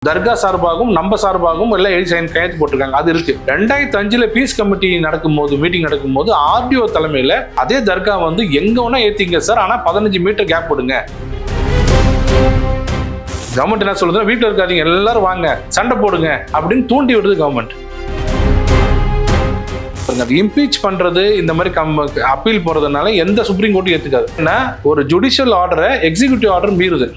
தர்கா சார்பாகவும் நம்ம சார்பாகவும் எல்லாம் எழுதி கையெழுத்து போட்டிருக்காங்க. அது இருக்கு. 2005 பீஸ் கமிட்டி மீட்டிங் நடக்கும்போது ஆர்டிஓ தலைமையில அதே தர்கா வந்து எங்க வேணா ஏத்திங்க சார், ஆனா 15 மீட்டர் கேப் போடுங்க. கவர்மெண்ட் என்ன சொல்லுது, வீட்டில் இருக்காதீங்க எல்லாரும் வாங்க சண்டை போடுங்க அப்படின்னு தூண்டி விடுது கவர்மெண்ட். இம்பீச் பண்றது இந்த மாதிரி அப்பீல் போறதுனால எந்த சுப்ரீம் கோர்ட்டும் ஏத்துக்காது. ஏன்னா ஒரு ஜுடிஷியல் ஆர்டரை எக்ஸிகியூட்டிவ் ஆர்டர் மீறுது.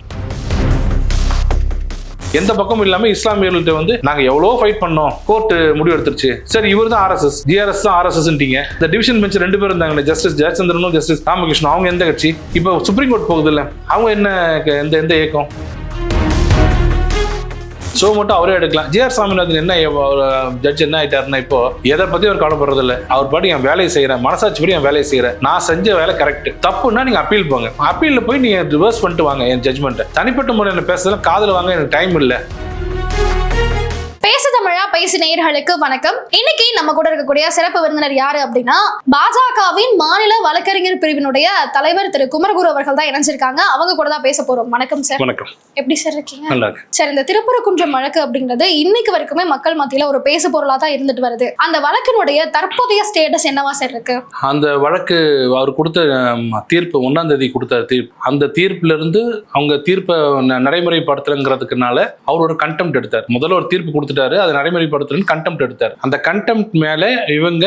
எந்த பக்கமும் இல்லாம இஸ்லாமியர்கள்ட்ட வந்து நாங்க எவ்வளவு ஃபைட் பண்ணோம், கோர்ட் முடிவு எடுத்துருச்சு, சரி இவர் தான் ஆர்எஸ்எஸ், ஜிஆர்எஸ் தான் ஆர்எஸ்எஸ்ன்றீங்க. இந்த டிவிஷன் பெஞ்ச் 2 பேர் இருந்தாங்க, ஜஸ்டிஸ் ஜெயச்சந்திரனும் ஜஸ்டிஸ் ராமகிருஷ்ணன். அவங்க எந்த கட்சி? இப்போ சுப்ரீம் கோர்ட் போகுது இல்ல, அவங்க என்ன எந்த இயக்கம்? ஷோ மட்டும் அவரே எடுக்கலாம். ஜிஆர் சாமிநாதன் என்ன ஜட்ஜ் என்ன ஆயிட்டாருன்னா இப்போ எதை பத்தி அவர் கவலைப்படுறது இல்லை. அவர் பாட்டு என் வேலையை செய்யறேன், மனசாட்சி படி என் வேலையை செய்யறேன், நான் செஞ்ச வேலை கரெக்ட், தப்புன்னா நீங்க அப்பீல் போங்க, அப்பீல்ல போய் நீங்க ரிவர்ஸ் பண்ணிட்டு வாங்க என் ஜட்மெண்ட். தனிப்பட்ட முறையில் பேசுறதுல காதல வாங்க எனக்கு டைம் இல்லை. பேசு தமிழா பேசு நேயர்களுக்கு வணக்கம். இன்னைக்கு நம்ம கூட இருக்கக்கூடிய சிறப்பு விருந்தினர் யாரு அப்படின்னா பாஜகவின் மாநில வழக்கறிஞர் பிரிவினுடைய தலைவர் திரு குமரகுரு அவர்கள் தான் இணைஞ்சிருக்காங்க. அவங்க கூட தான் பேச போறோம். வணக்கம் சார். வணக்கம். எப்படி சார் இருக்கீங்க? சார், இந்த திருப்பரங்குன்றம் வழக்கு அப்படின்றது இன்னைக்கு வரைக்குமே மக்கள் மத்தியில ஒரு பேசு பொருளா தான் இருந்துட்டு வருது. அந்த வழக்கினுடைய தற்போதைய ஸ்டேட்டஸ் என்னவா சார் இருக்கு? அந்த வழக்கு அவர் கொடுத்த தீர்ப்பு 1ஆம் தேதி கொடுத்த தீர்ப்பு, அந்த தீர்ப்புல இருந்து அவங்க தீர்ப்பை நடைமுறைப்படுத்துறங்கிறதுக்குனால அவர் ஒரு கண்டெம்ட் எடுத்தார். முதல்ல ஒரு தீர்ப்பு கொடுத்துட்டாரு, அதை நடைமுறைப்படுத்துறதுன்னு கண்டெம்ட் எடுத்தார். அந்த கண்டெம்ட் மேல இவங்க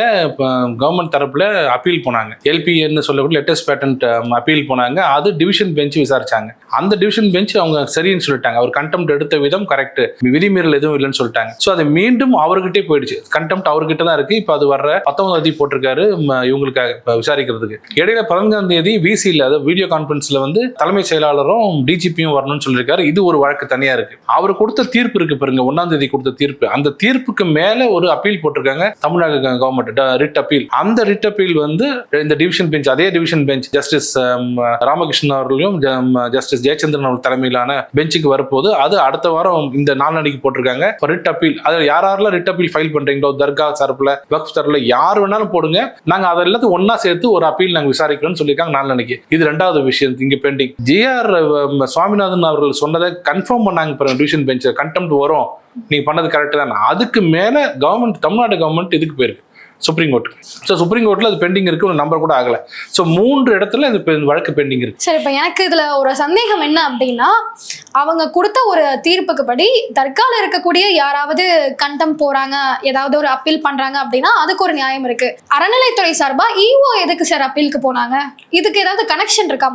கவர்மெண்ட் தரப்புல அப்பீல் போனாங்க. எல்பின்னு சொல்லக்கூடிய லேட்டஸ்ட் பேட்டன்ட் அப்பீல் போனாங்க. அது டிவிஷன் பெஞ்ச் விசாரிச்சாங்க. அந்த டிவிஷன் பெஞ்ச் அவங்க சரின்னு சொல்லிட்டாங்க, அவர் கண்டெம்ட் எடுத்த விதம் கரெக்ட், விதிமீறல் எதுவும் இல்லைன்னு சொல்லிட்டாங்க. ஸோ அது மீண்டும் அவர்கிட்டே போயிடுச்சு. கண்டெம்ட் அவர்கிட்ட தான் இருக்கு. இப்போ அது வர்ற 19ஆம் தேதி போட்டிருக்காரு இவங்களுக்காக விசாரிக்கிறதுக்கு. இடையில 15ஆம் தேதி விசியில், அதாவது வீடியோ கான்பரன்ஸ்ல வந்து தலைமை செயலாளரும் டிஜிபியும் வரணும்னு சொல்லியிருக்காரு. இது ஒரு வழக்கு தனியா இருக்கு. அவர் கொடுத்த தீர்ப்பு இருக்கு பாருங்க, 1ஆம் தேதி கொடுத்த தீர்ப்பு, அந்த தீர்ப்புக்கு மேல ஒரு அப்பீல் போட்டிருக்காங்க தமிழ்நாடு கவர்மெண்ட், ரிட் அப்பீல். அந்த ரிட் அப்பீல் வந்து இந்த டிவிஷன் பெஞ்ச், அதே டிவிஷன் பெஞ்ச் ஜஸ்டிஸ் ராமகிருஷ்ணன் அவர்களையும் ஜஸ்டிஸ் ஜெயச்சந்திரன் அவர்கள் தலைமையிலான பெஞ்சுக்கு வரப்போது, அது அடுத்த வாரம் இந்த 4 நாளைக்கு போட்டிருக்காங்க ரிட் அப்பீல். அதில் யாரெல்லாம் ரிட் அப்பீல் ஃபைல் பண்றீங்களோ, தர்கா சார்பில், வக்ஃப் சார்பில் யார் வேணாலும் போடுங்க, நாங்க அதெல்லாத்தையும் ஒன்னா சேர்த்து ஒரு அப்பீல் நாங்க விசாரிக்கிறோம்னு சொல்லியிருக்காங்க 4 நாளைக்கு. இது 2வது விஷயம் இங்க பெண்டிங். ஜிஆர் சுவாமிநாதன் அவர்கள் சொன்னதை கன்ஃபார்ம் பண்ணாங்க டிவிஷன் பெஞ்ச், கண்டெம்ட் வரும், நீங்க பண்ணது கரெக்ட் தான். அதுக்கு மேல கவர்மெண்ட், தமிழ்நாடு கவர்மெண்ட் இதுக்கு போயிருக்கு சுப்ரீம் கோர்ட். ஸோ சுப்ரீம் கோர்ட்ல அது பெண்டிங் இருக்கு, ஒரு நம்பர் கூட ஆகல. ஸோ 3 இடத்துல இந்த வழக்கு பெண்டிங் இருக்கு. சரி, இப்போ எனக்கு இதுல ஒரு சந்தேகம் என்ன அப்படின்னா, அவங்க கொடுத்த ஒரு தீர்ப்புக்கு படி தர்கால இருக்கக்கூடிய யாராவது கண்டம் போறாங்க, ஏதாவது ஒரு அப்பீல் பண்றாங்க அப்படின்னா அதுக்கு ஒரு நியாயம் இருக்கு. அறநிலைத்துறை சார்பா ஈஓ எதுக்கு சார் அப்பீலுக்கு போனாங்க? இதுக்கு ஏதாவது கனெக்ஷன் இருக்கா?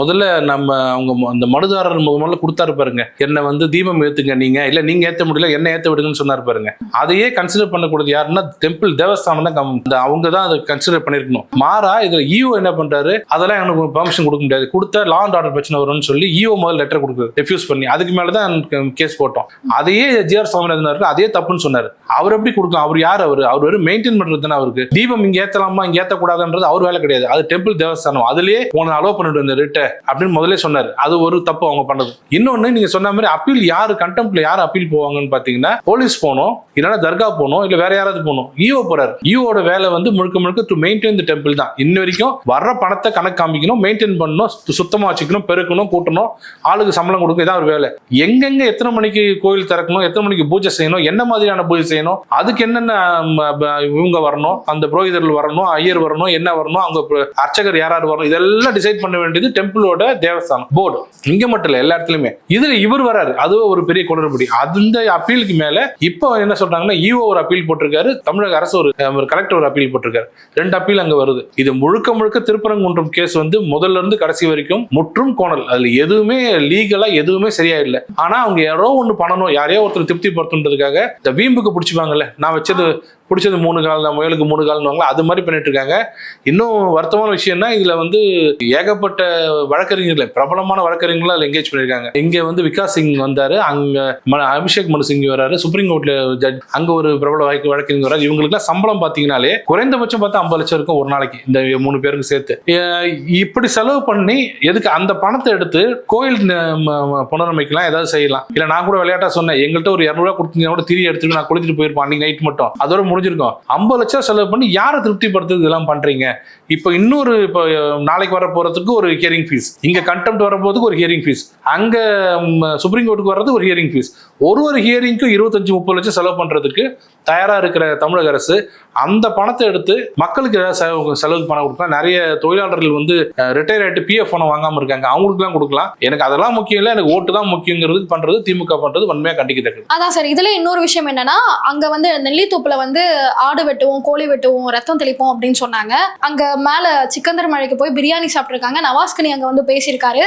முதல்ல நம்ம அவங்க அந்த மனுதாரர் முதல்ல கொடுத்தாரு பாருங்க, என்ன வந்து தீபம் ஏத்துங்க, நீங்க இல்ல நீங்க ஏத்த முடியல என்ன ஏத்த விடுங்கன்னு சொன்னார் பாருங்க. அதையே கன்சிடர் பண்ணக்கூடியது யாருன்னா டெம்பிள் தேவஸ்தானம். அவங்க தான் அதை கன்சிடர் பண்ணிருக்கணும். மாறா இதுல ஈஓ என்ன பண்றாரு, அதெல்லாம் எனக்கு பெர்மிஷன் கொடுக்க முடியாது, கொடுத்த லா அண்ட் ஆர்டர் பிரச்சனை வரும்னு சொல்லி ஈஓ முதல் லெட்டர் கொடுக்குறது ரெஃப்யூஸ் பண்ணி, அதுக்கு மேலதான் கேஸ் போட்டோம். அதையே ஜிஆர் சாமிநாதன் அதே தப்புன்னு சொன்னாரு. அவர் எப்படி கொடுக்கலாம்? அவர் யார்? அவர் மெயின்டைன் பண்றது தானே. அவருக்கு தீபம் இங்க ஏத்தலாமா இங்க ஏத்தக்கூடாதுன்றது அவர் வேலை கிடையாது, அது டெம்பிள் தேவஸ்தானம், அதுலயே உங்களை அலோவ் பண்ணிட்டு வந்த ரிட்ட அப்படின்னு முதல்ல சொன்னாரு. அது ஒரு தப்பு அவங்க பண்ணது. இன்னொன்னு, நீங்க சொன்ன மாதிரி அப்பீல் யாரு கண்டெம்ப்ல யார் அப்பீல் போவாங்கன்னு பாத்தீங்கன்னா போலீஸ் போனோம், இல்லைன்னா தர்கா போனோம், இல்ல வேற யாராவது போனோம். ஈஓ போறாரு. ஈஓட வேலை வந்து முழுக்க டு மெயின்டைன் தி டெம்பிள் தான். இன்ன வரைக்கும் வர்ற பணத்தை கணக்கு காமிக்கணும், மெயின்டைன் பண்ணணும், சுத்தமா வச்சுக்கணும், பெருக்கணும், கூட்டணும், ஆளுக்கு சம்பளம் கொடுக்கணும், இதான் ஒரு வேலை. எங்கெங்க எத்தனை மணிக்கு கோயில் திறக்கணும், எத்தனை மணிக்கு பூஜை செய்யணும், என்ன மாதிரியான பூஜை செய்யணும், அதுக்கு என்னென்ன இவங்க வரணும், அந்த புரோகிதர்கள் வரணும், ஐயர் வரணும், என்ன வரணும், அவங்க அர்ச்சகர் யாராரு வரணும், இதெல்லாம் டிசைட் பண்ண வேண்டியது டெம்பிளோட தேவஸ்தானம் போர்டு. இங்க மட்டும் இல்ல, எல்லா இடத்துலயுமே. இதுல இவர் வராரு, அதுவும் ஒரு பெரிய குளறுபடி. அந்த அப்பீலுக்கு மேல இப்போ என்ன சொல்றாங்கன்னா, ஈஓ ஒரு அப்பீல் போட்டிருக்காரு, தமிழக அரசு ஒரு கலெக்டர் ஒரு அப்பீல் போட்டிருக்காரு, 2 அப்பீல் அங்க வருது. இது முழுக்க திருப்பரங்குன்றம் கேஸ் வந்து முதல்ல இருந்து கடைசி வரைக்கும் முற்றும் கோணல். அதுல எதுவுமே லீகலா எதுவுமே சரியா இல்லை. ஆனா அவங்க யாரோ ஒண்ணு பண்ணணும், யாரையோ ஒருத்தர் திருப்திப்படுத்துன்றதுக்காக இந்த வீம்புக்கு பிடிச்சிப்பாங்கல்ல, நான் வச்சது பிடிச்சது 3 கால், முயலுக்கு 3 கால்னுவாங்களா, அது மாதிரி பண்ணிட்டு இருக்காங்க. இன்னும் வருத்தமான விஷயம்னா, இதுல வந்து ஏகப்பட்ட வழக்கறிஞர்கள், பிரபலமான வழக்கறிஞர்கள் அதுல எங்கேஜ் பண்ணிருக்காங்க. இங்க வந்து விகாஸ் சிங் வந்தாரு, அங்க அபிஷேக் மனு சிங் வராரு, சுப்ரீம் கோர்ட்ல ஜட்ஜ், அங்க ஒரு பிரபல வழக்கறிஞர் வராரு. இவங்களுக்கு எல்லாம் சம்பளம் பாத்தீங்கன்னாலே குறைந்தபட்சம் பார்த்தா 50 லட்சம் இருக்கும் ஒரு நாளைக்கு, இந்த 3 பேருக்கு சேர்த்து. இப்படி செலவு பண்ணி எதுக்கு அந்த பணத்தை எடுத்து கோயில் புனரமைக்கலாம், ஏதாவது செய்யலாம். இல்ல நான் கூட விளையாட்டா சொன்னேன், எங்கள்கிட்ட ஒரு 200 ரூபாய் கொடுத்தீங்கன்னா கூட திரி எடுத்துட்டு நான் கொடுத்துட்டு போயிருப்பேன் அன்னைக்கு நைட் மட்டும், அதோட முடிஞ்சிருக்கும். 50 லட்சம் செலவு பண்ணி யாரை திருப்திப்படுத்துறது இதெல்லாம் பண்றீங்க? இப்போ இன்னொரு இப்போ நாளைக்கு வர போறதுக்கு ஒரு ஹியரிங் ஃபீஸ், இங்க கண்டெம்ட் வர போறதுக்கு ஒரு ஹியரிங் ஃபீஸ், அங்க சுப்ரீம் கோர்ட்டுக்கு வர்றது ஒரு ஹியரிங் ஃபீஸ். ஒரு ஹியரிங்க்கும் 25-30 லட்சம் செலவு பண்றதுக்கு தயாரா இருக்கிற தமிழக அரசு அந்த பணத்தை எடுத்து மக்களுக்கு ஏதாவது செலவு பணம் கொடுக்கலாம். நிறைய தொழிலாளர்கள் வந்து ரிட்டையர் ஆகிட்டு பிஎஃப் பணம் வாங்காம இருக்காங்க, அவங்களுக்கு எல்லாம் கொடுக்கலாம். எனக்கு அதெல்லாம் முக்கியம் இல்லை, எனக்கு ஓட்டு தான் முக்கியங்கிறது பண்றது திமுக பண்றது வன்மையா கண்டிக்கத்தக்கது. அதான் சார், இதுல இன்னொரு விஷயம் என்னன்னா, அங்க வந்து நெல்லித்தோப்புல வந்து ஆடு வெட்டுவோம், கோழி வெட்டுவோம், ரத்தம் தெளிப்போம் அப்படின்னு சொன்னாங்க. அங்க மேல சிக்கந்தர் மலைக்கு போய் பிரியாணி சாப்பிட்டுருக்காங்க. நவாஸ்கனி அங்க வந்து பேசியிருக்காரு.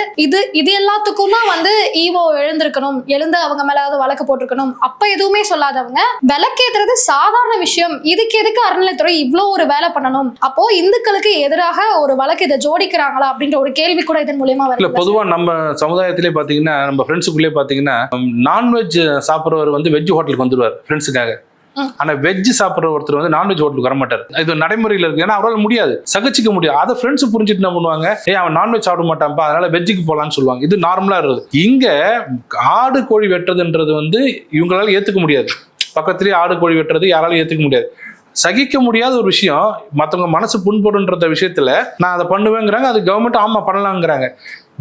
இது எல்லாத்துக்கும் தான் வந்து ஈவோ எழுந்திருக்கணும், எழுந்து அவங்க மேல வழக்கு போட்டிருக்கணும். அப்ப எதுவுமே சொல்லாதவங்க விளக்கேத்துறது சாதாரண விஷயம், இதுக்கு எதுக்கு அறநிலைத்துறை இவ்வளவு ஒரு வேலை பண்ணணும்? அப்போ இந்துக்களுக்கு எதிராக ஒரு வழக்கு இதை ஜோடிக்கிறாங்களா அப்படின்ற ஒரு கேள்வி கூட இதன் மூலமா இல்ல. பொதுவா நம்ம சமுதாயத்திலே பாத்தீங்கன்னா, நம்ம ஃப்ரெண்ட்ஸுக்குள்ளே பாத்தீங்கன்னா, நான்வெஜ் சாப்பிட்றவர் வந்து வெஜ் ஹோட்டலுக்கு வந்துருவார் ஃப்ரெண்ட்ஸுக்காக. ஆனா வெஜ் சாப்பிட்ற ஒருத்தர் வந்து நான்வெஜ் ஹோட்டலுக்கு வர மாட்டார். இது நடைமுறையில் இருக்கு. ஏன்னா அவரால் முடியாது, சகிச்சிக்க முடியாது. அதை ஃப்ரெண்ட்ஸ் புரிஞ்சுட்டு என்ன பண்ணுவாங்க, அவன் நான்வெஜ் சாப்பிட மாட்டான்ப்பா, அதனால வெஜ்ஜுக்கு போலான்னு சொல்லுவாங்க. இது நார்மலா இருக்குது. இங்க ஆடு கோழி வெட்டுறதுன்றது வந்து இவங்களால ஏத்துக்க முடியாது. பக்கத்திலேயே ஆடு கோழி வெட்டுறது யாராலும் ஏத்துக்க முடியாது. சகிக்க முடியாத ஒரு விஷயம், மற்றவங்க மனசு புண்படுன்ற விஷயத்துல நான் அதை பண்ணுவேங்கிறாங்க. அது கவர்மெண்ட் ஆமா பண்ணலாங்கிறாங்க.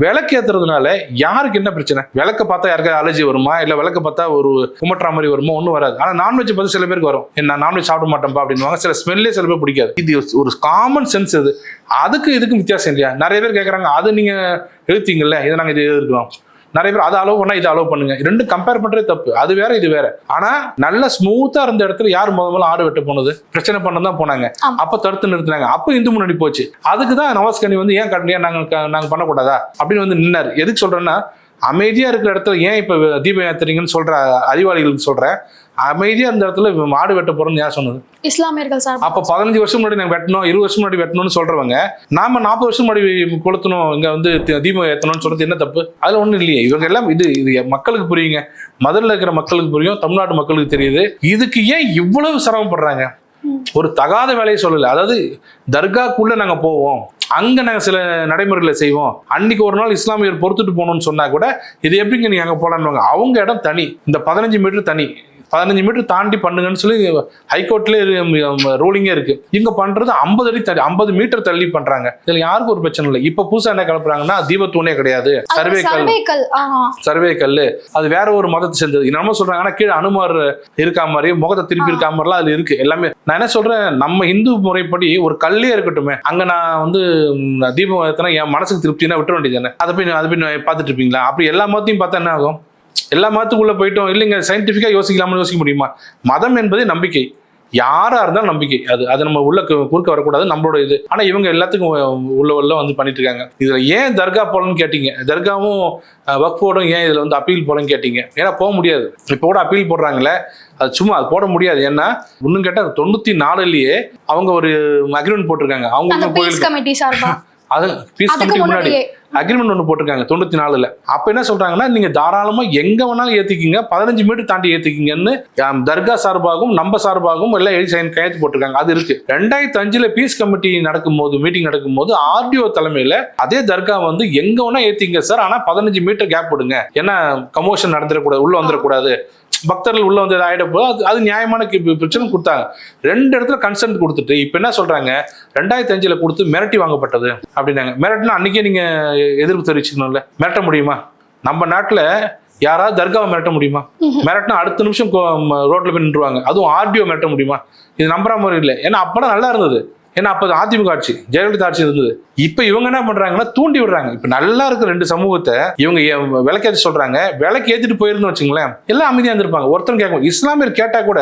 விளக்கு ஏத்துறதுனால யாருக்கு என்ன பிரச்சனை? விளக்க பார்த்தா யாருக்காவது அலர்ஜி வருமா, இல்ல விளக்க பார்த்தா ஒரு குமட்டுற மாதிரி வருமா? ஒன்றும் வராது. ஆனா நான்வெஜ் பார்த்து சில பேருக்கு வரும், நான் நான்வெஜ் சாப்பிட மாட்டேன்ப்பா அப்படின்வாங்க. சில ஸ்மெல்லே சில பேர் பிடிக்காது. இது ஒரு காமன் சென்ஸ். இது அதுக்கு இதுக்கும் வித்தியாசம் இல்லையா? நிறைய பேர் கேட்கறாங்க, அது நீங்க எழுத்தீங்கல்ல, இதை நாங்க இது எழுதிருக்கோம். நிறைய பேர் அதை அலோவ் பண்ணா இதை அலோவ் பண்ணுங்க. ரெண்டு கம்பேர் பண்றதே தப்பு. அது வேற இது வேற. ஆனா நல்ல ஸ்மூத்தா இருந்த இடத்துல யார் முதல்ல ஆடு வெட்ட போனது? பிரச்சனை பண்ணதான் போனாங்க. அப்ப தடுத்து நிறுத்தினாங்க. அப்ப இந்து முன்னாடி போச்சு. அதுக்குதான் நவாஸ்கனி வந்து ஏன் கட்டணியா நாங்க பண்ணக்கூடாதா அப்படின்னு வந்து நின்னாரு. எதுக்கு சொல்றேன்னா, அமைதியா இருக்கிற இடத்துல ஏன் இப்ப தீபம் ஏத்துறீங்கன்னு சொல்ற அறிவாளிகளுக்கு சொல்றேன். அமைதியா இருந்த இடத்துல ஆடு வெட்ட போறோம்னு யார் சொன்னது? இஸ்லாமியர்கள் சார். அப்ப 15 வருஷம் முன்னாடி நாங்க வெட்டணும், 20 வருஷம் முன்னாடி வெட்டணும்னு சொல்றவங்க, நாம 40 வருஷம் முன்னாடி கொளுத்தணும், இங்க வந்து தீபம் ஏத்தணும்னு சொல்றது என்ன தப்பு? அதுல ஒண்ணும் இல்லையே. இவங்க எல்லாம் இது மக்களுக்கு புரியுங்க. மதுரையில் இருக்கிற மக்களுக்கு புரியும், தமிழ்நாட்டு மக்களுக்கு தெரியுது. இதுக்கு ஏன் இவ்வளவு சிரமப்படுறாங்க? ஒரு தகாத வேலையை சொல்லல. அதாவது தர்காக்குள்ள நாங்க போவோம், அங்க நாங்க சில நடைமுறைகளை செய்வோம், அன்னைக்கு ஒரு நாள் இஸ்லாமியர் பொறுத்துட்டு போகணும்னு சொன்னா கூட இது எப்படிங்க நீங்க அங்க போலான்னு, அவங்க இடம் தனி, இந்த 15 மீட்டர் தனி, 15 மீட்டர் தாண்டி பண்ணுங்கன்னு சொல்லி ஹைகோர்ட்ல ரூலிங்கே இருக்கு. இங்க பண்றது 50 அடி தள்ளி, 50 மீட்டர் தள்ளி பண்றாங்க. இதுல யாருக்கும் ஒரு பிரச்சனை இல்லை. இப்ப புதுசா என்ன கலப்புறாங்கன்னா, தீபத்தூணே கிடையாது, சர்வே கல், அது வேற ஒரு மதத்தை சேர்ந்தது. நம்ம சொல்றாங்க, ஆனா கீழே அனுமார் இருக்கா மாதிரி, முகத்தை திருப்பி இருக்கா மாதிரிலாம் அதுல இருக்கு எல்லாமே. நான் என்ன சொல்றேன், நம்ம இந்து முறைப்படி ஒரு கல்லே இருக்கட்டுமே, அங்க நான் வந்து தீபம் ஏத்தனா என் மனசுக்கு திருப்தினா விட்டுற வேண்டியது. அதை போய் பார்த்துட்டு இருப்பீங்களா? அப்படி எல்லா மதத்தையும் பார்த்தா என்ன ஆகும்? எல்லா மதத்துக்குள்ள போயிட்டோம் இல்லைங்க, சயின்டிஃபிக்கா யோசிக்கலாம்னு யோசிக்க முடியுமா? மதம் என்பது நம்பிக்கை, யாரா இருந்தாலும் நம்பிக்கை. அது நம்ம உள்ள குறுக்க வரக்கூடாது, நம்மளோட இது. ஆனா இவங்க எல்லாத்துக்கும் உள்ள வந்து பண்ணிட்டு இருக்காங்க. இதுல ஏன் தர்கா போலன்னு கேட்டீங்க, தர்காவும் வக்ஃப் போர்டும் ஏன் இதுல வந்து அப்பீல் போலன்னு கேட்டீங்க. ஏன்னா போக முடியாது. இப்போ கூட அப்பீல் போடுறாங்களே, அது சும்மா அது போட முடியாது. ஏன்னா இன்னும் கேட்டா 94லயே அவங்க ஒரு அக்ரிமெண்ட் போட்டிருக்காங்க. அவங்க கோயிலுக்கு அது பீஸ் கமிட்டி முன்னாடி அக்ரிமெண்ட் ஒன்று போட்டிருக்காங்க 94ல. அப்ப என்ன சொல்றாங்கன்னா, நீங்க தாராளமா எங்க வேணாலும் ஏத்திக்கிங்க, 15 மீட்டர் தாண்டி ஏத்திக்கிங்கன்னு தர்கா சார்பாகவும் நம்ம சார்பாகவும் எல்லாம் எழுதி கையெழுத்து போட்டிருக்காங்க. அது இருக்கு. 2005ல பீஸ் கமிட்டி மீட்டிங் நடக்கும்போது ஆர்டிஓ தலைமையில அதே தர்கா வந்து எங்க வேணா ஏத்திங்க சார், ஆனா 15 மீட்டர் கேப் விடுங்க, ஏன்னா கமோஷன் நடந்துடக்கூடாது, உள்ள வந்துடக்கூடாது, பக்தர்கள் உள்ள வந்து ஆயிடப்போ அது நியாயமான பிரச்சனை கொடுத்தாங்க. 2 இடத்துல கன்சென்ட் கொடுத்துட்டு இப்ப என்ன சொல்றாங்க, 2005ல கொடுத்து மிரட்டி வாங்கப்பட்டது அப்படின்னாங்க. மிரட்டினா அன்னைக்கே நீங்க எதிர்ப்பு தெரிவிச்சுக்கணும்ல. மிரட்ட முடியுமா? நம்ம நாட்டுல யாராவது தர்காவை மிரட்ட முடியுமா? மிரட்டினா அடுத்த நிமிஷம் ரோட்ல போய் நின்றுவாங்க. அதுவும் ஆர்டிஓ மிரட்ட முடியுமா? இது நம்புற மாதிரி இல்லை. ஏன்னா அப்பெல்லாம் நல்லா இருந்தது. ஏன்னா அப்ப அதிமுக ஆட்சி, ஜெயலலிதா ஆட்சி இருந்தது. இப்ப இவங்க என்ன பண்றாங்கன்னா, தூண்டி விடுறாங்க. இப்ப நல்லா இருக்கிற 2 சமூகத்தை இவங்க விளக்கேற்றி சொல்றாங்க. விளக்கு ஏற்றிட்டு போயிருந்தோம் வச்சுங்களேன், எல்லாம் அமைதியா இருந்திருப்பாங்க. ஒருத்தரும் கேட்கும், இஸ்லாமியர் கேட்டா கூட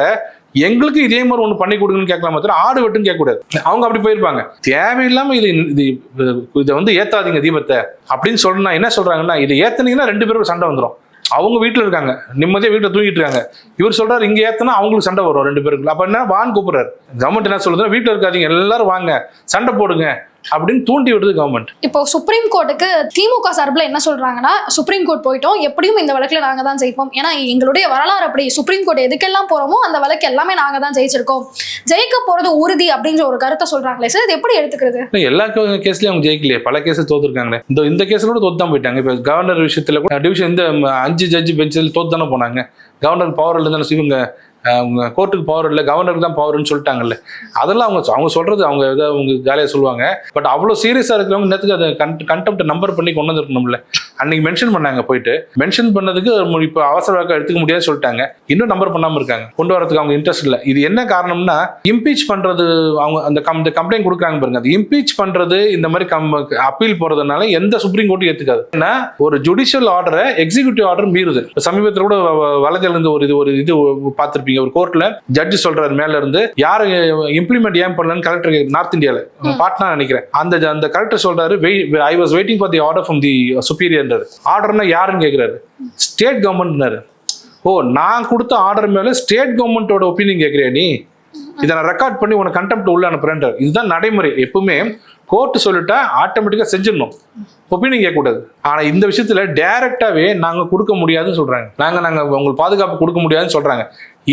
எங்களுக்கு இதே மாதிரி ஒண்ணு பண்ணி கொடுங்கன்னு கேட்கலாம், மாத்திரம் ஆடு வெட்டுன்னு கேட்கக்கூடாது. அவங்க அப்படி போயிருப்பாங்க. தேவையில்லாம இதை வந்து ஏத்தாதீங்க தீபத்தை அப்படின்னு சொன்னா என்ன சொல்றாங்கன்னா, இதை ஏத்தனீங்கன்னா 2 பேரும் சண்டை வந்துடும். அவங்க வீட்டுல இருக்காங்க, நிம்மதியா வீட்டுல தூங்கிட்டு இருக்காங்க. இவர் சொல்றாரு இங்க ஏத்தனா அவங்களுக்கு சண்டை வரும் 2 பேருக்கு. அப்ப என்ன வான்னு கூப்பிடுறாரு. கவர்மெண்ட் என்ன சொல்லுதுன்னா, வீட்டுல இருக்காதீங்க, எல்லாரும் வாங்க, சண்டை போடுங்க அப்படின்னு தூண்டி விடுது கவர்மெண்ட். இப்போ சுப்ரீம் கோர்ட்டுக்கு திமுக சார்பில் என்ன சொல்றாங்கன்னா, சுப்ரீம் கோர்ட் போயிட்டோம், எப்படியும் இந்த வழக்குல நாங்க தான் ஜெயிப்போம், ஏன்னா எங்களுடைய வரலாறு அப்படி. சுப்ரீம் கோர்ட் எதுக்கெல்லாம் போறோமோ அந்த வழக்கு எல்லாமே நாங்க தான் ஜெயிச்சிருக்கோம், ஜெயிக்க போறது உறுதி அப்படின்ற ஒரு கருத்தை சொல்றாங்களே சார், இது எப்படி எடுத்துக்கிறது? எல்லா கேஸ்லயும் அவங்க ஜெயிக்கலையே, பல கேஸ் தோத்துருக்காங்களே. இந்த கேஸ் கூட தோத்து தான் போயிட்டாங்க. இப்ப கவர்னர் விஷயத்துல கூட டிவிஷன் இந்த 5 ஜட்ஜ் பெஞ்சில் தோத்து தானே போனாங்க. கவர்னர் பவர் இல்லைன்னு இவங்க கோர்ட்டுக்கு பவர் இல்லை, கவர்னருக்கு தான் பவர்னு சொல்லிட்டாங்கல்ல. அதெல்லாம் அவங்க சொல்றது அவங்க ஏதாவது அவங்க ஜாலியாக சொல்லுவாங்க. பட் அவ்வளோ சீரியஸாக இருக்கிறவங்க நேற்றுக்கு அதை கண்டெம்ட் நம்பர் பண்ணி கொண்டு வந்துருக்கணும்ல. அன்னைக்கு மென்ஷன் பண்ணாங்க, போயிட்டு மென்ஷன் பண்ணதுக்கு இப்போ அவசர வாக்க எடுத்துக்க முடியாதுன்னு சொல்லிட்டாங்க. இன்னும் நம்பர் பண்ணாமல் இருக்காங்க. கொண்டு வரதுக்கு அவங்க இன்ட்ரெஸ்ட் இல்லை. இது என்ன காரணம்னா, இம்பீச் பண்றது, அவங்க அந்த கம்ப்ளைண்ட் கொடுக்குறாங்க பாருங்க, அது இம்பீச் பண்றது இந்த மாதிரி அப்பீல் போறதுனால எந்த சுப்ரீம் கோர்ட்டும் ஏத்துக்காது. ஏன்னா ஒரு ஜுடிஷியல் ஆர்டரை எக்ஸிகியூட்டிவ் ஆர்டர் மீறுது. சமீபத்தில் கூட வழக்கிலிருந்து ஒரு இது பார்த்திருப்பீங்க. ஒரு கோர்ட்ல ஜட்ஜ் சொல்றாரு மேல இருந்து, யாரு இம்ப்ளிமெண்ட் ஏன் பண்ணலன்னு கலெக்டர் நார்த் இந்தியால பாட்னா நினைக்கிறேன், அந்த கலெக்டர் சொல்றாரு, I was waiting for the order from the superior. ஆர்டர்னா யாருன்னு கேட்கிறாரு, ஸ்டேட் கவர்மெண்ட். ஓ, நான் கொடுத்த ஆர்டர் மேல ஸ்டேட் கவர்மெண்டோட ஒப்பீனியன் கேட்கிறியா நீ? இதை நான் ரெக்கார்ட் பண்ணி உனக்கு கண்டெம்ட் உள்ள அனுப்புறேன். இதுதான் நடைமுறை. எப்பவுமே கோர்ட் சொல்லிட்டா ஆட்டோமேட்டிக்கா செஞ்சிடணும், ஒப்பீனியன் கேட்கக்கூடாது. ஆனா இந்த விஷயத்துல டைரக்டாவே நாங்க கொடுக்க முடியாதுன்னு சொல்றாங்க. நாங்க உங்களுக்கு பாதுகாப்பு கொடுக்க முடியாதுன்னு சொல்றாங்க.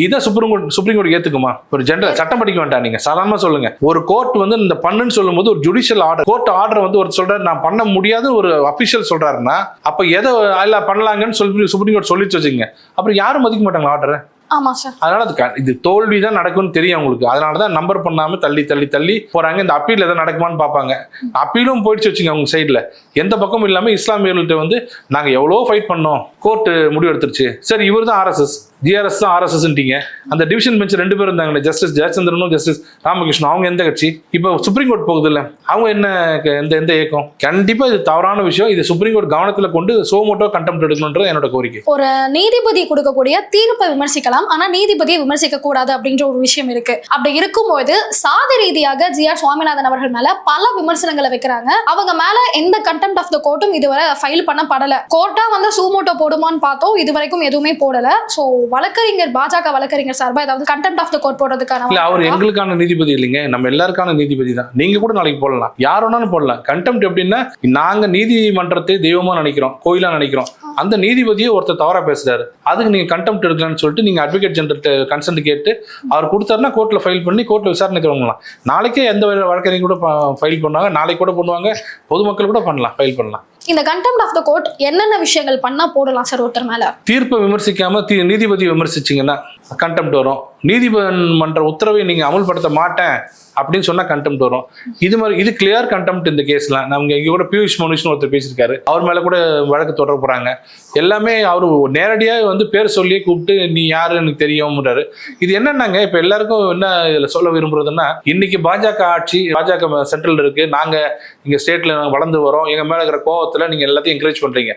இதை சுப்ரீம் கோர்ட் ஏத்துக்குமா? ஒரு ஜெனரல் சட்டம் படிக்க வேண்டாம், நீங்க சாதாரணமா சொல்லுங்க. ஒரு கோர்ட் வந்து இந்த பண்ணுன்னு சொல்லும் போது, ஒரு ஜுடிஷியல் ஆர்டர், கோர்ட் ஆர்டர் வந்து ஒரு சொல்றாரு நான் பண்ண முடியாது, ஒரு அபிஷியல் சொல்றாருன்னா அப்ப எதை எல்லாம் பண்ணலாங்கன்னு சொல்லி சுப்ரீம் கோர்ட் சொல்லிச்சு வச்சுங்க, அப்புறம் யாரும் மதிக்க மாட்டாங்க ஆர்டரை. ஆமா சார். அதனால இது தோல்விதான் நடக்கும்னு தெரியும் அவங்களுக்கு. அதனாலதான் நம்பர் பண்ணாம தள்ளி போறாங்க. இந்த அப்பீல் எதாவது நடக்குமான்னு பார்ப்பாங்க. அப்பீலும் போயிடுச்சு வச்சுங்க அவங்க சைட்ல, எந்த பக்கமும் இல்லாம இஸ்லாமியர்கள்ட்ட வந்து நாங்க எவ்வளோ ஃபைட் பண்ணோம், கோர்ட் முடிவு எடுத்துருச்சு. சரி, இவர் தான் RSS, GRS தான் RSSன்றீங்க. அந்த டிவிஷன் பெஞ்ச் 2 பேர் இருந்தாங்க, ஜஸ்டிஸ் ஜெயச்சந்திரனும் ஜஸ்டிஸ் ராமகிருஷ்ணன். அவங்க எந்த கட்சி? இப்போ சுப்ரீம் கோர்ட் போகுது இல்ல, அவங்க என்ன எந்த இயக்கம்? கண்டிப்பா இது தவறான விஷயம். இது சுப்ரீம் கோர்ட் கவனத்துல கொண்டு சோமோட்டோ கண்டெம்ட் எடுக்கணும்ன்றது என்னோட கோரிக்கை. ஒரு நீதிபதி கொடுக்கக்கூடிய தீர்ப்பை விமர்சிக்கலாம், ஆனா நீதிபதியை விமர்சிக்க கூடாது அப்படின்ற ஒரு விஷயம் இருக்கு. அப்படி இருக்கும்போது சாதி ரீதியாக GR சுவாமிநாதன் அவர்கள் மேல பல விமர்சனங்களை வைக்கிறாங்க. அவங்க மேல எந்த கண்டெம்ட் ஆஃப் த கோர்ட்டும் இதுவரை ஃபைல் பண்ணப்படல. கோர்ட்டா வந்து சூமோட்டோ போடுமான்னு பார்த்தோம், இது வரைக்கும் எதுவுமே போடல. சோ வழக்கறிஞர், பாஜக வழக்கறிஞர் சார்பா ஏதாவது கண்டெம்ட் ஆஃப் த கோர்ட் போடுறதுக்கான? இல்ல, அவர் எங்களுக்கான நீதிபதி இல்லைங்க, நம்ம எல்லாருக்கான நீதிபதி தான். நீங்க கூட நாளைக்கு போடலாம், யார் வேணாலும் போடலாம். கண்டெம்ட் எப்படின்னா, நாங்க நீதிமன்றத்தை தெய்வமா நினைக்கிறோம், கோயிலா நினைக்கிறோம். அந்த நீதிபதியை ஒருத்தர் தவறா பேசுறாரு, அதுக்கு நீங்க கண்டெம்ட் எடுக்கலாம்னு சொல்லிட்டு நீங்க அட்வொகேட் ஜெனரல் கன்சென்ட் கேட்டு அவர் கொடுத்தாருன்னா கோர்ட்ல ஃபைல் பண்ணி கோர்ட்ல விசாரணை தொடங்கலாம். நாளைக்கே எந்த வழக்கறிஞர் கூட ஃபைல் பண்ணுவாங்க, நாளைக்கு கூட பண்ணுவாங்க, பொதுமக்கள் கூட பண்ணலாம், ஃபைல் பண்ணலாம். இந்த கண்டெம்ட் ஆஃப் த கோர்ட் என்னென்ன விஷயங்கள் பண்ணா போடலாம் சார் ஒருத்தர் மேல? தீர்ப்பை விமர்சிக்காம நீதிபதி விமர்சிச்சீங்கன்னா கண்டெம்ட் வரும். நீதிமன்ற உத்தரவை நீங்க அமல்படுத்த மாட்டேன் அப்படின்னு சொன்னா கண்டெம்ட் வரும். இது கிளியர் கண்டெம்ட். இந்த கேஸ்லாம் நம்ம இங்க கூட பியூஷ் மனுஷன் ஒருத்தர் பேசியிருக்காரு, அவர் மேல கூட வழக்கு தொடர போறாங்க. எல்லாமே அவரு நேரடியாக வந்து பேர் சொல்லி கூப்பிட்டு நீ யாரு எனக்கு தெரியும்ன்றாரு. இது என்னன்னாங்க, இப்ப எல்லாருக்கும் என்ன இதுல சொல்ல விரும்புறதுன்னா, இன்னைக்கு பாஜக ஆட்சி, பாஜக சென்ட்ரல் இருக்கு, நாங்க இங்க ஸ்டேட்ல நாங்க வளர்ந்து வரோம், எங்க மேல இருக்கிற கோவத்துல நீங்க எல்லாத்தையும் என்கரேஜ் பண்றீங்க.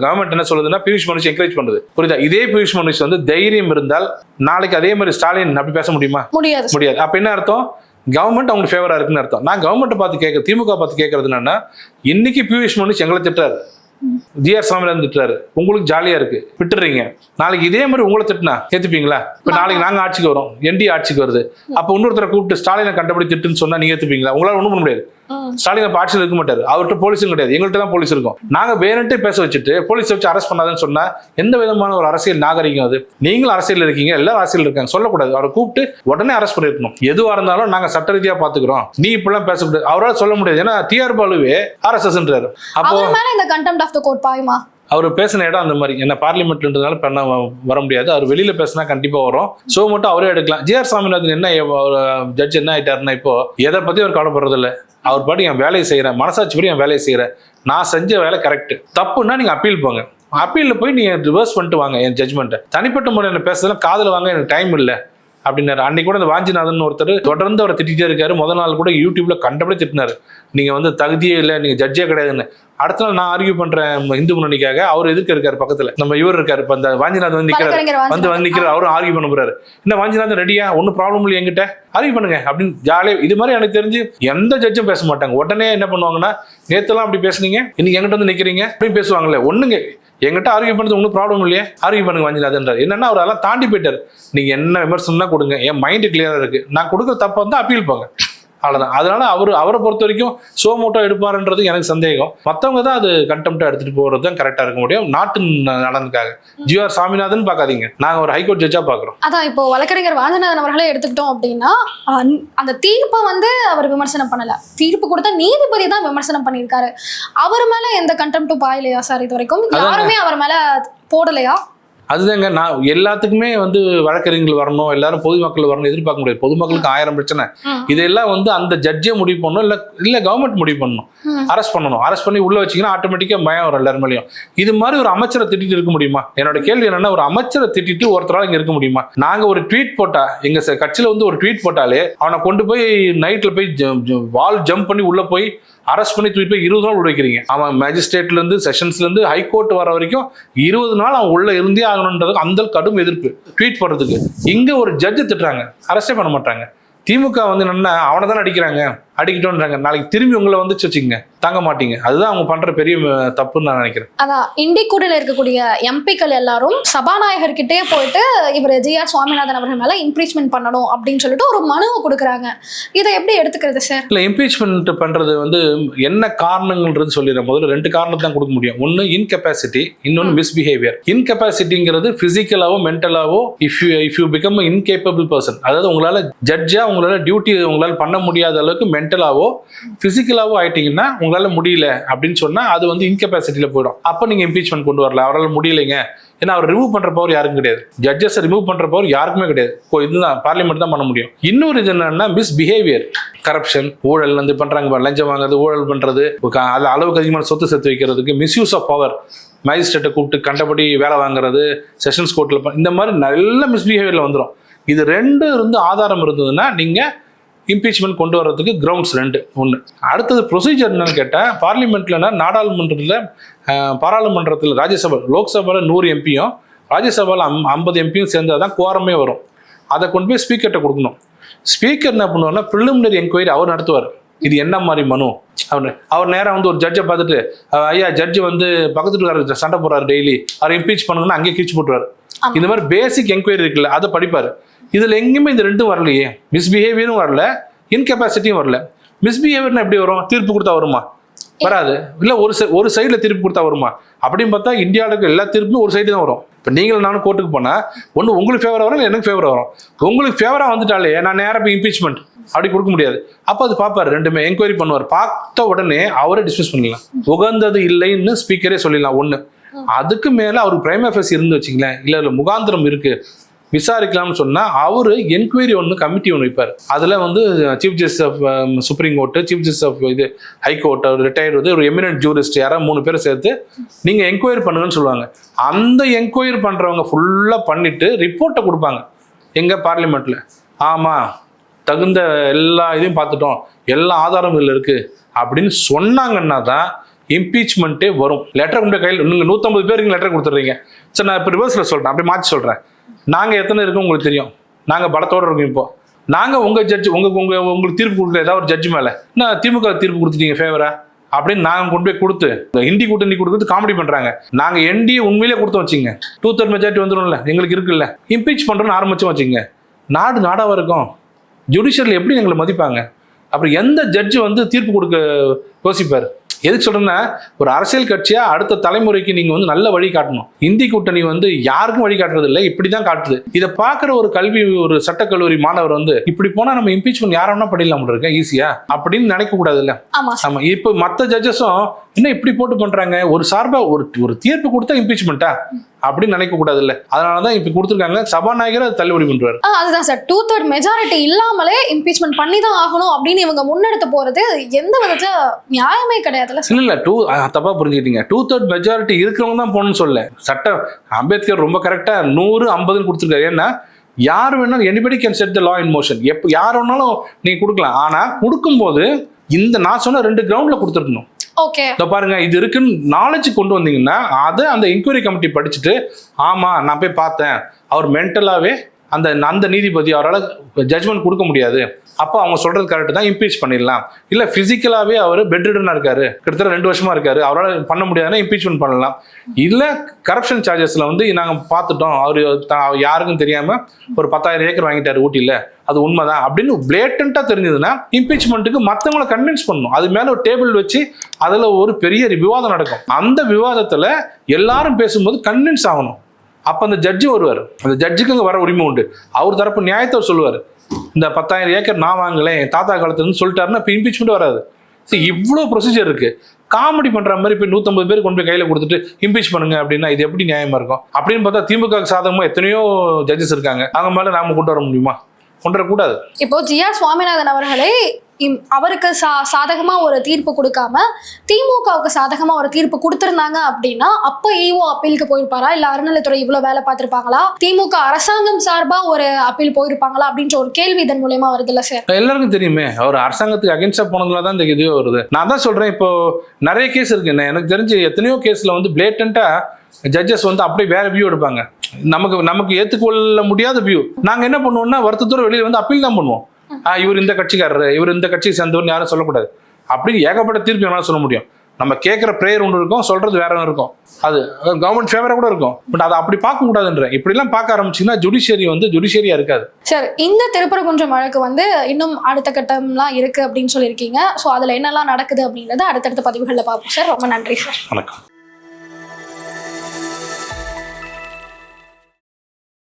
கவர்மெண்ட் என்ன சொல்லுதுன்னா, பியூஷ் மனுஷ் என்கரேஜ் பண்ணுது, புரியுதா? இதே பியூஷ் மனுஷ் வந்து தைரியம் இருந்தால் நாளைக்கு அதே மாதிரி ஸ்டாலின் அப்படி பேச முடியுமா? முடியாது. அப்ப என்ன அர்த்தம்? கவர்மெண்ட் அவங்களுக்கு ஃபேவரா இருக்குன்னு அர்த்தம். நான் கவர்மெண்ட் பார்த்து திமுக பார்த்து கேட்கறது என்னன்னா, இன்னைக்கு பியூஷ் மனுஷ் எங்களை திட்டுறாரு, GR சுவாமிநாதன் திட்டுறாரு, உங்களுக்கு ஜாலியா இருக்கு, விட்டுறீங்க. நாளைக்கு இதே மாதிரி உங்களை திட்டுனா ஏத்துப்பீங்களா? இப்ப நாளைக்கு நாங்க ஆட்சிக்கு வரோம், NDA ஆட்சிக்கு வருது, அப்ப இன்னொருத்தரை கூப்பிட்டு ஸ்டாலினை கண்டபடி திட்டுன்னு சொன்னா நீங்க ஏத்துப்பீங்களா? உங்களால ஒண்ணும் பண்ண முடியாது. ஸ்டாலின் அப்ப ஆட்சியில் இருக்க மாட்டாரு, அவர்கிட்ட போலீஸும் கிடையாது, எங்கள்கிட்ட தான் போலீஸ் இருக்கும். நாங்க வேணுன்ட்டு பேச வச்சுட்டு போலீஸ் வச்சு அரெஸ்ட் பண்ணாதுன்னு சொன்னா எந்த விதமான ஒரு அரசியல் நாகரிகம் அது? நீங்களும் அரசியல் இருக்கீங்க, எல்லாரும் அரசியல் இருக்காங்க, சொல்லக்கூடாது. அவரை கூப்பிட்டு உடனே அரெஸ்ட் பண்ணிருக்கணும். எதுவா இருந்தாலும் நாங்க சட்ட ரீதியா பாத்துக்கிறோம், நீ இப்பெல்லாம் பேசக்கூடாது. அவரால் சொல்ல முடியாது, ஏன்னா TR பாலுவே RSSன்றாரு. அப்போ இந்த கண்டெம்ட் ஆஃப் த கோர்ட் பாயுமா? அவர் பேசின இடம் அந்த மாதிரி, என்ன பார்லிமெண்ட்ன்றதுனால பண்ண வர முடியாது. அவர் வெளியில பேசினா கண்டிப்பா வரும். ஷோ மட்டும் அவரே எடுக்கலாம். GR சுவாமிநாதன் என்ன ஜட்ஜ் என்ன ஆயிட்டாருன்னா, இப்போ எதை பத்தி அவர் கவலைப்படுறது இல்லை. அவர் பாட்டு என் வேலையை செய்யறேன், மனசாட்சி படி என் வேலையை செய்யறேன், நான் செஞ்ச வேலை கரெக்ட், தப்புன்னா நீங்க அப்பீல் போங்க, அப்பீல்ல போய் நீங்க ரிவர்ஸ் பண்ணிட்டு வாங்க என் ஜட்மெண்ட்டை. தனிப்பட்ட முறையில் பேசுறதுலாம் காதுல வாங்க எனக்கு டைம் இல்லை அப்படின்னாரு. அன்னைக்கு கூட இந்த வாஞ்சிநாதன் ஒருத்தர் தொடர்ந்து அவரை திட்டிகிட்டே இருக்காரு. முதல் நாள் கூட யூடியூப்ல கண்டபடி திட்டினாரு, நீங்க வந்து தகுதியே இல்லை, நீங்க ஜட்ஜே கிடையாதுன்னு. அடுத்த நாள் நான் ஆர்கியூ பண்றேன் இந்து முன்னணிக்காக, அவர் எதுக்கு இருக்காரு பக்கத்துல, நம்ம இவர் இருக்காரு, இப்ப அந்த வாஞ்சிநாதன் வந்து நிக்கிறாரு, அவரும் ஆர்கியூ பண்ண போறாரு. என்ன வாஞ்சிநாதன் ரெடியா, ஒன்னும் ப்ராப்ளம் இல்லை, என்கிட்ட ஆர்கியூ பண்ணுங்க அப்படின்னு ஜாலியா. இது மாதிரி எனக்கு தெரிஞ்சு எந்த ஜட்ஜும் பேச மாட்டாங்க. உடனே என்ன பண்ணுவாங்கன்னா, நேத்தெல்லாம் அப்படி பேசுனீங்க, இன்னைக்கு எங்கிட்ட வந்து நிக்கிறீங்க அப்படின்னு பேசுவாங்களே. ஒண்ணுங்க, எங்கிட்ட ஆர்கியூ பண்ணுறது ஒன்றும் ப்ராப்ளம் இல்லையா, ஆர்கியூ பண்ணுங்க வாஞ்சிநாதன்றார். என்னன்னா அவர் அதெல்லாம் தாண்டி போயிட்டார். நீங்க என்ன விமர்சனம்னா கொடுங்க, என் மைண்டு கிளியரா இருக்கு, நான் கொடுக்குற தப்ப வந்து அப்பீல் போங்க, அவ்வளவுதான். அதனால அவரை பொறுத்த வரைக்கும் சோமோட்டோ எடுப்பாருன்றது எனக்கு சந்தேகம். மற்றவங்க தான் அது கண்டெம்ட்டா எடுத்துட்டு போறது தான் கரெக்டா இருக்க முடியும், நாட்டு நலனுக்காக. GR சாமிநாதன் பார்க்காதீங்க, நாங்க ஒரு ஹைகோர்ட் ஜட்ஜா பாக்குறோம். அதான் இப்போ வழக்கறிஞர் வாஞ்சிநாதன் அவர்களே எடுத்துக்கிட்டோம் அப்படின்னா, அந்த தீர்ப்பை வந்து அவர் விமர்சனம் பண்ணல, தீர்ப்பு கொடுத்த நீதிபதி தான் விமர்சனம் பண்ணியிருக்காரு. அவர் மேல எந்த கண்டெம்ட்டும் பாயலையா சார்? இது வரைக்கும் யாருமே அவர் மேல போடலையா? அதுதாங்க நான் எல்லாத்துக்குமே வந்து வழக்கறிஞர்கள் வரணும், எல்லாரும் பொதுமக்கள் வரணும் எதிர்பார்க்க முடியாது. பொதுமக்களுக்கு 1000 பிரச்சனை. இதெல்லாம் வந்து அந்த ஜட்ஜே முடிவு பண்ணணும், இல்ல கவர்மெண்ட் முடிவு பண்ணணும். அரெஸ்ட் பண்ணணும். அரெஸ்ட் பண்ணி உள்ள வச்சீங்கன்னா ஆட்டோமேட்டிக்கா பயம் வரும் எல்லாரும் மேலேயும். இது மாதிரி ஒரு அமைச்சரை திட்டிட்டு இருக்க முடியுமா? என்னோட கேள்வி என்னன்னா, ஒரு அமைச்சரை திட்டிட்டு ஒருத்தரால இங்க இருக்க முடியுமா? நாங்க ஒரு ட்வீட் போட்டா, எங்க கட்சியில வந்து ஒரு ட்வீட் போட்டாலே அவனை கொண்டு போய் நைட்ல போய் வால் ஜம்ப் பண்ணி உள்ள போய் அரெஸ்ட் பண்ணி தூக்கிட்டு போய் 20 நாள் உள்ள வைக்கிறீங்க. அவன் மேஜிஸ்ட்ரேட்ல இருந்து செஷன்ஸ்ல இருந்து ஹைகோர்ட் வர வரைக்கும் 20 நாள் அவன் உள்ள இருந்தே ஆகணும்ன்றதுக்கு அந்த கடும் எதிர்ப்பு ட்வீட் போடுறதுக்கு. இங்க ஒரு ஜட்ஜ் திட்டுறாங்க, அரெஸ்டே பண்ண மாட்டாங்க. திமுக வந்து என்னன்னா அவனை தானே அடிக்கிறாங்க, அடிக்கிட்டோன்றாங்க. நாளைக்கு திரும்பி உங்களை வந்துச்சு வச்சுக்கோங்க, தாங்க மாட்டீங்க. அதுதான் அவங்க பண்ற பெரிய தப்புன்னு நான் நினைக்கிறேன். அதான் இண்டி கூட்டணியில் இருக்கக்கூடிய எம்பிக்கள் எல்லாரும் சபாநாயகர்கிட்டே போயிட்டு இவர் ஜி.ஆர். சுவாமிநாதன் அவர்கள் மேல இம்பீச்மெண்ட் பண்ணணும் அப்படின்னு சொல்லிட்டு ஒரு மனுவை கொடுக்குறாங்க. இதை எப்படி எடுத்துக்கிறது சார்? இல்ல, இம்பீச்மெண்ட் பண்றது வந்து என்ன காரணங்கள்ன்றது சொல்லிடுறேன். முதல்ல 2 காரணத்தை தான் கொடுக்க முடியும். ஒன்னு இன்கெப்பாசிட்டி, இன்னொன்னு மிஸ்பிஹேவியர். இன்கெப்பாசிட்டிங்கிறது பிசிக்கலாவோ மென்டலாவோ if you become incapable person, அதாவது உங்களால ஜட்ஜா உங்களால டியூட்டி உங்களால பண்ண முடியாத அளவுக்கு மென்டலாவோ பிசிக்கலாவோ ஆயிட்டீங்கன்னா உங்களால முடியல அப்படின்னு சொன்னா அது வந்து இன்கெப்பாசிட்டியில போயிடும். அப்ப நீங்க இம்பீச்மெண்ட் கொண்டு வரல. அவரால் முடியலைங்க, ஏன்னா அவர் ரிமூவ் பண்ற பவர் யாருக்கும் கிடையாது. ஜட்ஜஸ் ரிமூவ் பண்ற பவர் யாருக்குமே கிடையாது. இதுதான் பார்லிமெண்ட் தான் பண்ண முடியும். இன்னொரு இது என்னன்னா மிஸ்பிஹேவியர், கரப்ஷன், ஊழல் வந்து பண்றாங்க, லஞ்சம் வாங்குறது, ஊழல் பண்றது, அளவுக்கு அதிகமான சொத்து சேர்த்து வைக்கிறதுக்கு, மிஸ்யூஸ் ஆஃப் பவர், மேஜிஸ்ட்ரேட்டை கூப்பிட்டு கண்டபடி வேலை வாங்குறது, செஷன்ஸ் கோர்ட்ல இந்த மாதிரி நல்ல மிஸ்பிஹேவியர்ல வந்துடும். இது 2 இருந்து ஆதாரம் இருந்ததுன்னா நீங்க இம்பீச்மெண்ட் கொண்டு வர்றதுக்கு கிரவுண்ட்ஸ் 2. ஒன்று. அடுத்தது ப்ரொசீஜர் என்னன்னு கேட்டால், பார்லிமெண்ட்லனா பாராளுமன்றத்தில் ராஜ்யசபா, லோக்சபாவில் 100 எம்பியும் ராஜ்யசபாவில் 50 எம்பியும் சேர்ந்தால் தான் குவாரமே வரும். அதை கொண்டு போய் ஸ்பீக்கர்கிட்ட கொடுக்கணும். ஸ்பீக்கர் என்ன பண்ணுவார்னா ப்ரிலிமினரி என்கொயரி அவர் நடத்துவார். இது என்ன மாதிரி மனு, அவர் நேரம் வந்து ஒரு ஜட்ஜை பார்த்துட்டு, ஐயா ஜட்ஜு வந்து பக்கத்து வீட்டுக்காரர் சண்டை போடுறாரு டெய்லி, அவர் இம்பீச் பண்ணணும்னா அங்கேயே கிழிச்சு போட்டுருவார். இந்த மாதிரி பேசிக் என்கொயரி இருக்குல்ல, அதை படிப்பார். இதுல எங்கேயுமே இந்த 2 வரலையே. மிஸ்பிஹேவியரும் வரல, இன்கெப்பாசிட்டியும் வரல. மிஸ்பிஹேவியர்னா எப்படி வரும்? தீர்ப்பு கொடுத்தா வருமா? வராது. இல்ல ஒரு சைடுல தீர்ப்பு கொடுத்தா வருமா? அப்படின்னு பார்த்தா இந்தியாவுக்கு எல்லா தீர்ப்பும் ஒரு சைடு தான் வரும். இப்போ நீங்களும் நானும் கோர்ட்டுக்கு போனா ஒன்று உங்களுக்கு ஃபேவரா வரும், இல்லை எனக்கு ஃபேவரா வரும். உங்களுக்கு ஃபேவரா வந்துட்டாலே நான் நேராக போய் இம்பீச்மெண்ட் அப்படி கொடுக்க முடியாது. அப்போ அது பார்ப்பாரு, 2மே என்கொயரி பண்ணுவார். பார்த்த உடனே அவரே டிஸ்மிஸ் பண்ணிடலாம். உகந்தது இல்லைன்னு ஸ்பீக்கரே சொல்லிடலாம். ஒன்று. அதுக்கு மேல அவருக்கு பிரைம் அஃபேர்ஸ் இருந்து வச்சுங்களேன், இல்லை முகாந்திரம் இருக்கு விசாரிக்கலாம்னு சொன்னா அவரு என்கொயரி கமிட்டி ஒன்று வைப்பார். அதுல வந்து chief justice of supreme court, chief justice of இது ஹைகோர்ட், ரிட்டையர்டு ஒரு எமினன்ட் ஜூரிஸ்ட் யாராவது 3 பேரை சேர்த்து நீங்க என்கொயரி பண்ணுங்கன்னு சொல்லுவாங்க. அந்த என்கொயரி பண்றவங்க ஃபுல்லா பண்ணிட்டு ரிப்போர்ட்டை கொடுப்பாங்க எங்க பார்லிமெண்ட்ல. ஆமா, தகுந்த எல்லா இதையும் பார்த்துட்டோம், எல்லா ஆதாரமும் இதில் இருக்கு அப்படின்னு சொன்னாங்கன்னா தான் இம்பீச்மெண்ட்டே வரும். லெட்டர் கொண்டு கையில் நீங்க 150 பேருக்கு லெட்டர் கொடுத்துட்றீங்க. சரி, நான் இப்போ ரிவர்ஸ்ல சொல்றேன், அப்படி மாற்றி சொல்றேன். நாங்கள் எத்தனை இருக்கோம் உங்களுக்கு தெரியும். நாங்கள் பலத்தோடு இருக்கோம். இப்போ நாங்கள் உங்கள் ஜட்ஜ் உங்களுக்கு தீர்ப்பு கொடுக்குற ஏதாவது ஒரு ஜட்ஜ் மேலே நான் திமுக தீர்ப்பு கொடுத்துட்டீங்க ஃபேவரா அப்படின்னு நாங்கள் கொண்டு போய் கொடுத்து ஹிந்தி கூட்டணி கொடுக்குறது காமெடி பண்ணுறாங்க. நாங்கள் என்டிஏ உண்மையிலே கொடுத்தோம் வச்சுங்க, 2/3 மெஜாரிட்டி வந்துடும்ல, எங்களுக்கு இருக்குல்ல, இம்பீச் பண்ணுறோன்னு ஆரம்பிச்சோம் வச்சுங்க, நாடாக இருக்கும். ஜுடிஷியரில் எப்படி எங்களை மதிப்பாங்க? அப்புறம் எந்த ஜட்ஜு வந்து தீர்ப்பு கொடுக்க யோசிப்பார்? எதுக்கு சொல்றேன்னா, ஒரு அரசியல் கட்சியா அடுத்த தலைமுறைக்கு நீங்க வந்து நல்ல வழி காட்டணும். இந்தி கூட்டணி வந்து யாருக்கும் வழி காட்டுறது இல்லை, இப்படிதான் காட்டுது. இதை பாக்குற ஒரு சட்டக்கல்லூரி மாணவர் வந்து இப்படி போனா நம்ம இம்பீச்மெண்ட் யாரா பண்ணிடலாம் இருக்கேன் ஈஸியா அப்படின்னு நினைக்க கூடாது இல்ல. ஆமா, இப்ப மத்த ஜட்ஜஸும் என்ன இப்படி போட்டு பண்றாங்க, ஒரு சார்பா ஒரு தீர்ப்பு கொடுத்தா இம்பீச்மெண்டா அப்படின்னு நினைக்க கூடாது இல்ல. அதனாலதான் இப்ப கொடுத்துருக்காங்க, சபாநாயகர் அதை தள்ளுபடி பண்றாரு. அதுதான் சார், 2/3 மெஜாரிட்டி இல்லாமலே இம்பீச்மெண்ட் பண்ணி தான் ஆகணும் அப்படின்னு இவங்க முன்னெடுத்து போறது எந்த விதத்துல நியாயமே கிடையாது. இல்ல தப்பா புரிஞ்சுக்கிட்டீங்க. 2/3 மெஜாரிட்டி இருக்கிறவங்க தான் போகணும்னு சொல்ல. சட்டம் அம்பேத்கர் ரொம்ப கரெக்டா 100-50 கொடுத்துருக்காரு. ஏன்னா யார் வேணாலும் anybody can set the law in motion. எப்போ யார் வேணாலும் நீங்க கொடுக்கலாம். ஆனா கொடுக்கும்போது இந்த நான் சொன்ன 2 கிரவுண்ட்ல கொடுத்துருக்கணும். பாருங்க, இது இருக்குன்னு நாலேஜ் கொண்டு வந்தீங்கன்னா அதை அந்த என்கொயரி கமிட்டி படிச்சுட்டு, ஆமா நான் போய் பார்த்தேன், அவர் மென்டலாவே அந்த நீதிபதி அவரால் ஜட்ஜ்மெண்ட் கொடுக்க முடியாது, அப்போ அவங்க சொல்றது கரெக்ட் தான், இம்பீச் பண்ணிடலாம். இல்ல பிசிக்கலாவே அவர் பெட்ரிடனா இருக்காரு, கிட்டத்தட்ட 2 வருஷமா இருக்காரு, அவரால் பண்ண முடியாதுன்னா இம்பீச்மெண்ட் பண்ணலாம். இல்ல கரப்ஷன் சார்ஜஸ்ல வந்து நாங்க பார்த்துட்டோம், அவர் யாருக்கும் தெரியாம ஒரு 10,000 ஏக்கர் வாங்கிட்டாரு ஊட்டியில, அது உண்மைதான் அப்படின்னு பிளேட்டண்டா தெரிஞ்சதுன்னா இம்பீச்மெண்ட்டுக்கு மற்றவங்களை கன்வின்ஸ் பண்ணணும். அது மேல ஒரு டேபிள் வச்சு அதுல ஒரு பெரிய விவாதம் நடக்கும். அந்த விவாதத்துல எல்லாரும் பேசும்போது கன்வின்ஸ் ஆகணும். அப்ப அந்த ஜட்ஜு வருவார். அந்த ஜட்ஜுக்கு அங்கே வர உரிமை உண்டு. அவர் தரப்பு நியாயத்தை சொல்லுவார். இந்த 10,000 ஏக்கர் நான் வாங்கல, என் தாத்தா காலத்துலன்னு சொல்லிட்டாருன்னா இப்போ இம்பீச்மெண்ட் வராது. இவ்வளோ ப்ரொசீஜர் இருக்கு. காமெடி பண்ற மாதிரி போய் 150 பேர் கொண்டு போய் கையில கொடுத்துட்டு இம்பீச் பண்ணுங்க அப்படின்னா இது எப்படி நியாயமா இருக்கும்? அப்படின்னு பார்த்தா திமுக சாதகமா எத்தனையோ ஜட்ஜஸ் இருக்காங்க, அவங்க மேல நாம கொண்டு வர முடியுமா? கொண்டு வரக்கூடாது. இப்போ ஜி.ஆர். சுவாமிநாதன் அவர்களே அவருக்கு சாதகமா ஒரு தீர்ப்பு கொடுக்காம திமுகவுக்கு சாதகமா ஒரு தீர்ப்பு கொடுத்திருந்தாங்க அப்படின்னா அப்ப ஈஓ அப்பீலுக்கு போயிருப்பாரா, இல்ல அறநிலைத்துறை இவ்வளவு வேலை பார்த்திருப்பாங்களா, திமுக அரசாங்கம் சார்பா ஒரு அப்பீல் போயிருப்பாங்களா அப்படின்ற ஒரு கேள்வி இதன் மூலமா வருது இல்ல சார்? எல்லாருக்கும் தெரியுமே, அவர் அரசாங்கத்துக்கு அகேன்ஸ்டா போனதுல தான் இந்த இதுவே வருது. நான் தான் சொல்றேன், இப்போ நிறைய கேஸ் இருக்கு. எனக்கு தெரிஞ்சு எத்தனையோ கேஸ்ல வந்து பிளேட்டண்டா ஜட்ஜஸ் வந்து அப்படியே வேற வியூ எடுப்பாங்க. நமக்கு ஏத்துக்கொள்ள முடியாத வியூ. நாங்க என்ன பண்ணுவோம்னா வருத்தத்தோட வெளியில வந்து அப்பீல் தான் பண்ணுவோம். இவர் இந்த கட்சிக்காரரு, இவர் இந்த கட்சியை சேர்ந்தவர் யாரும் சொல்லக்கூடாது அப்படின்னு ஏகப்பட்ட தீர்ப்பு என்னால சொல்ல முடியும். நம்ம கேட்கிற பிரேயர் ஒன்று இருக்கும், சொல்றது வேற ஒன்று இருக்கும். அது கவர்மெண்ட் ஃபேவரா கூட இருக்கும். பட் அதை அப்படி பார்க்க கூடாதுன்ற இப்படி எல்லாம் பார்க்க ஆரம்பிச்சீங்கன்னா ஜுடிஷியரி வந்து ஜுடிஷியரியா இருக்காது. சார், இந்த திருப்பரங்குன்றம் வழக்கு வந்து இன்னும் அடுத்த கட்டம்லாம் இருக்கு அப்படின்னு சொல்லியிருக்கீங்க. ஸோ அதுல என்னெல்லாம் நடக்குது அப்படின்றத அடுத்தடுத்த பதிவுகளில் பார்ப்போம் சார். ரொம்ப நன்றி சார். வணக்கம்.